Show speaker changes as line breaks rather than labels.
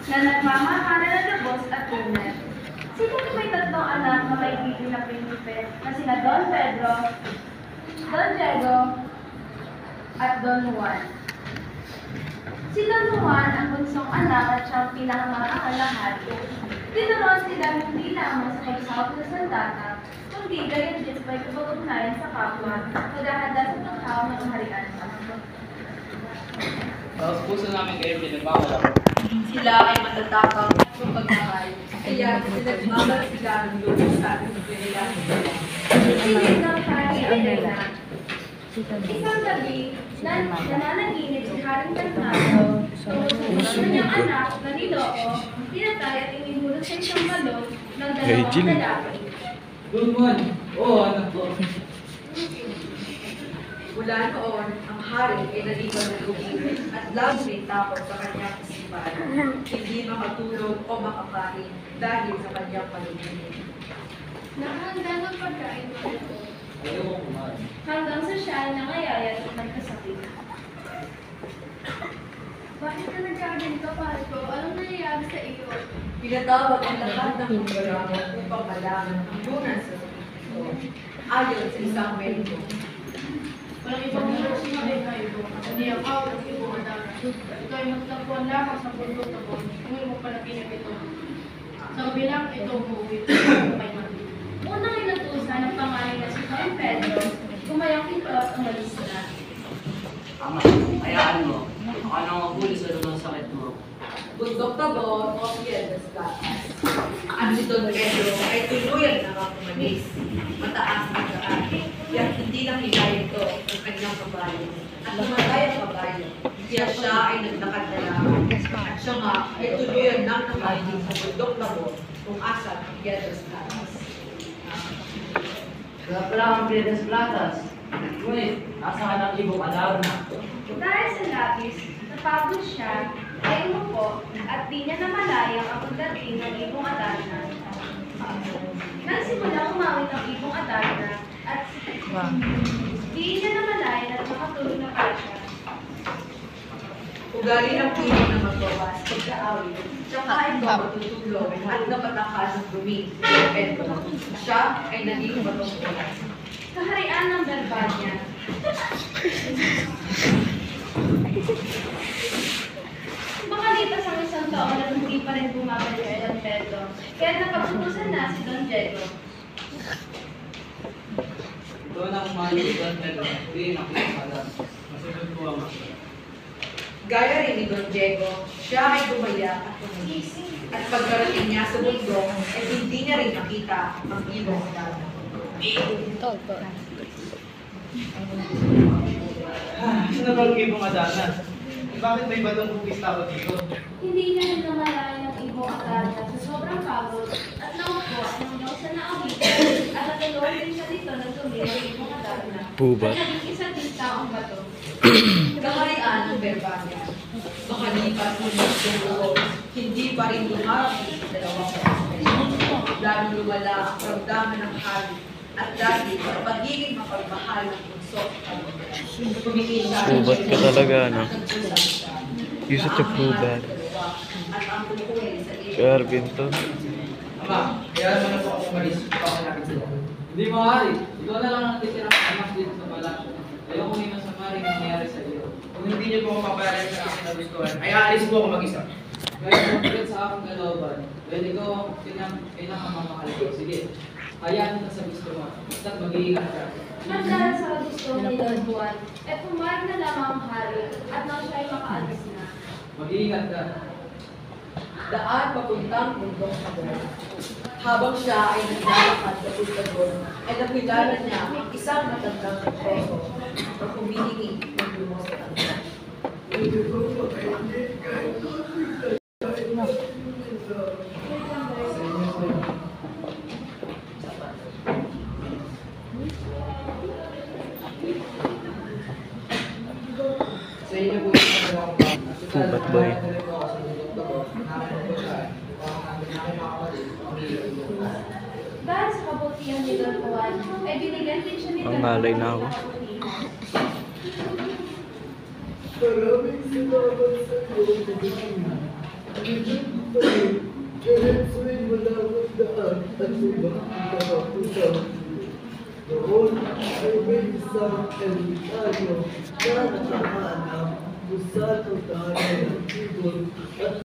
na nagmamahara na labos at tunay. Sino may tatlong anak na may ibig na prinsipe na sina Don Pedro, Don Diego, at Don Juan. Si Don Juan ang bunsong anak at siyang pinakamakakalahat. Tinuruan sila hindi lamang sa pagsahot ng sandata, kundi gayon din sa pagkabag-ugnayan sa kapwa, maghahanda sa paghahaw ng kaharian.
Sa puso namin kayo pinagmamala.
Sila ay matatakang ng pagkahay. Kaya pinagmamala sila ng lupa sa ating pinilang.
Pilit ng hari Elena. Isang gabi, nananaginip si Haring Bernardo tungkol sa kanyang anak na niloko, tinatay at inihulog sa isang balon ng dalawang lalaki.
Don Juan, oo, anak ko.
Mula noon, ang hari ay naligaw ng lumigit at lalo may takot sa kanyang isipan. Hindi makatulog o makakain dahil sa kanyang paligid.
Nakahanda ng pagkain ko ito.
Ayaw ko kumain.
Hanggang sa siya ay nangayayat at nagkasakit. Bakit ka nagkaganito, pare ko? Anong nangyayari sa iyo?
Pinatawag ang lahat ng kumparawa upang malaman ang lunas sa sakit ito. Ayon sa isang mediko.
Walang ibang meron sinabi na ito. Hindi ang awal ng ibong adaran. Ito ay magtapuan lamang sa bundok na bon. Kung mo panaginip ito. Sa bilang ito umuwi. Kay Mati.
Unang inutusan ng pangalan na si Don Pedro, gumayang ito at umalis na.
Ama, hayaan mo. Ako nang mabuli sa lumang sakit mo.
Bundok na bon o Piedras Gatas. Ang si Don Pedro ay tuluyan na makakumanis. Mataas ang daan. Kaya hindi na hinaya ito ng kanyang kabayo. At namatay ang kabayo. Kaya siya ay naglakad na lang. At siya nga ay tuluyan ng nakaligid sa bundok na bon kung asan ang Piedras Gatas.
Kaya pala ang Piedras Platas. Ngunit, nasa ka ng ibong adaro na.
Dahil sa labis, napagod siya, ay umupo at di niya namalayang ang pagdating ng ibong Adarna. Nagsimula umawit ang ibong Adarna at di niya namalayan at makatulog na pa siya.
Ugali ng puno na magbawas, pagkaawin, tsaka ito matutulog at napatakas ng dumi. Depende. Siya ay naging matungkulan.
Kaharian ng Berbanya. Makalipas ang isang taon at hindi pa rin bumabalik kay Don Pedro, kaya nakaputusan na si Don Diego.
Doon ang umalis si Don Pedro. Hindi nakikita. Masunod ko ang
Gaya rin ni Don Diego, siya ay gumaya at tumalis. At pagkarating niya sa bundok, ay hindi niya rin nakita ang ibong dalawa.
Saan na ba ang ibong adana? Bakit may batong bugis tao dito?
Hindi niya rin namalayan ang ibong Adarna sa sobrang pagod at naupo hanggang sa naawitan at natulungan din siya dito na tumira ang ibong Adarna.
Pubat.
At naging isa din taong bato.
Kaharian ng Berbanya. Makalipas ng mga buwan, hindi pa rin lumarap sa dalawang pagkakas. Lalo lumala ang karamdaman ng hari at dahil sa pagiging mapagmahal ng bunso.
Pubat ka talaga, no? You're such a pubat.
At ang tungkulin sa iyo.
Sharpin to.
Ama, kaya naman ako umalis. Pakalapit sila. Hindi maaari. Ikaw na lang ang titirang anak dito sa palasyo. Ayoko may masama rin nangyayari sa iyo. Kung hindi niyo po ako papayaran sa akin na gustuhan, ay aalis po ako mag-isa. Kaya kung sa aking kalooban, dahil ikaw ang pinakamamahal ko. Sige, hayaan kita sa gusto mo. Basta't mag-iingat ka.
Nagdahil sa gusto ni Don Juan, ay pumayag na lamang ang hari at nang siya ay makaalis na.
Mag-iingat ka.
Daan papuntang bundok sa buwan. Habang siya ay naglalakad sa pagkagod, ay nakilala niya ang isang matandang negosyo na humihingi ng lumos sa tanda.
Sa inyo po yung dalawang bang.
Pubat boy.
Dahil sa kabutihan ni Don Juan, ay binigyan din siya ni
Ang malay na ako.
Maraming salamat sa iyo.
Diretsuin mo lang ang daan at ibang kapapusap. Noon ay may isang ermitanyo na nakahanap kung saan ang tahanan ng ibon at